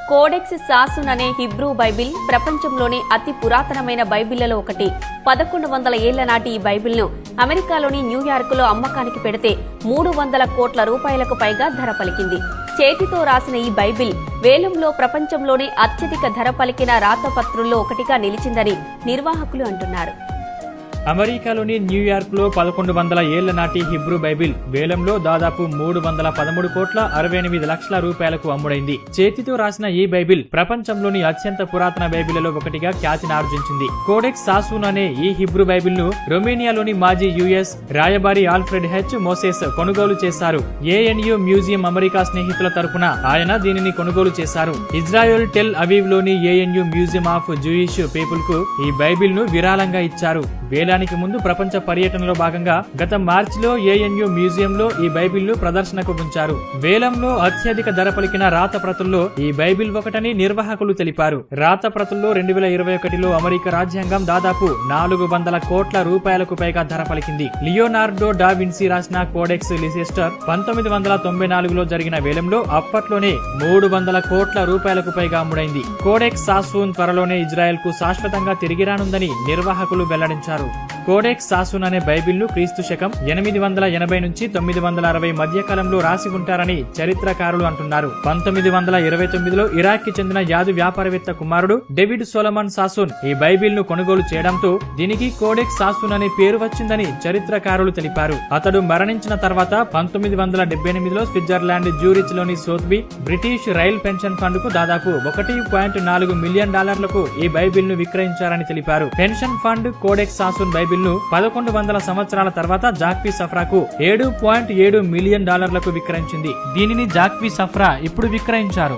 Codex సాసున్ అనే Hebrew Bible ప్రపంచంలోని అతి పురాతనమైన బైబిళ్లలో ఒకటి. 1100 ఏళ్ల నాటి ఈ బైబిల్ను అమెరికాలోని న్యూయార్కులో అమ్మకానికి పెడితే 300 కోట్ల రూపాయలకు పైగా ధర పలికింది. చేతితో రాసిన ఈ బైబిల్ వేలంలో ప్రపంచంలోనే అత్యధిక ధర పలికిన రాతపత్రుల్లో ఒకటిగా నిలిచిందని నిర్వాహకులు అంటున్నారు. అమెరికాలోని న్యూయార్క్ లో 1100 ఏళ్ల నాటి హిబ్రూ బైబిల్ వేలంలో దాదాపు 313 కోట్ల 68 లక్షల రూపాయలకు అమ్ముడైంది. చేతితో రాసిన ఈ బైబిల్ ప్రపంచంలోని అత్యంత పురాతన బైబిళ్లలో ఒకటిగా ఖ్యాతిని ఆర్జించింది. కోడెక్స్ సాసున్ అనే ఈ హిబ్రూ బైబిల్ ను రొమేనియాలోని మాజీ యుఎస్ రాయబారి ఆల్ఫ్రెడ్ హెచ్ మోసెస్ కొనుగోలు చేశారు. ఏఎన్యు మ్యూజియం అమెరికా స్నేహితుల తరపున ఆయన దీనిని కొనుగోలు చేశారు. ఇజ్రాయెల్ టెల్ అవీవ్ లోని ANU museum of Jewish people కు ఈ బైబిల్ ను విరాళంగా ఇచ్చారు. వేలానికి ముందు ప్రపంచ పర్యటనలో భాగంగా గత మార్చిలో ఏఎన్యు మ్యూజియంలో ఈ బైబిల్ ను ప్రదర్శనకు ఉంచారు. వేలంలో అత్యధిక ధర పలికిన రాత ప్రతుల్లో ఈ బైబిల్ ఒకటని నిర్వాహకులు తెలిపారు. రాత ప్రతుల్లో 2021లో అమెరికా రాజ్యాంగం దాదాపు 400 కోట్ల రూపాయలకు పైగా ధర పలికింది. లియోనార్డో డా విన్సీ రాసిన కోడెక్స్ లిసెస్టర్ 1994లో జరిగిన వేలంలో అప్పట్లోనే 300 కోట్ల రూపాయలకు పైగా అమ్ముడైంది. కోడెక్స్ సాసున్ త్వరలోనే ఇజ్రాయెల్ కు శాశ్వతంగా తిరిగి రానుందని నిర్వాహకులు వెల్లడించారు. కోడెక్స్ సాసున్ అనే బైబిల్ ను క్రీస్తు శకం 880 నుంచి 960 మధ్య కాలంలో రాసి ఉంటారని చరిత్రకారులు అంటున్నారు. 1929లో ఇరాక్ కి చెందిన యాదు వ్యాపారవేత్త కుమారుడు డేవిడ్ సోలమన్ సాసున్ ఈ బైబిల్ ను కొనుగోలు చేయడంతో దీనికి కోడెక్స్ సాసున్ అనే పేరు వచ్చిందని చరిత్రకారులు తెలిపారు. అతడు మరణించిన తర్వాత 1978లో స్విట్జర్లాండ్ జ్యూరిచ్ లోని సోత్బీ బ్రిటిష్ రైల్ పెన్షన్ ఫండ్ కు దాదాపు $1.4 మిలియన్ ఈ బైబిల్ ను విక్రయించారని తెలిపారు. పెన్షన్ ఫండ్ కోడెక్స్ సాసున్ బైబిల్ ను 1100 సంవత్సరాల తర్వాత జాక్వీ సఫ్రాకు $7.7 మిలియన్ విక్రయించింది. దీనిని జాక్వీ సఫ్రా ఇప్పుడు విక్రయించారు.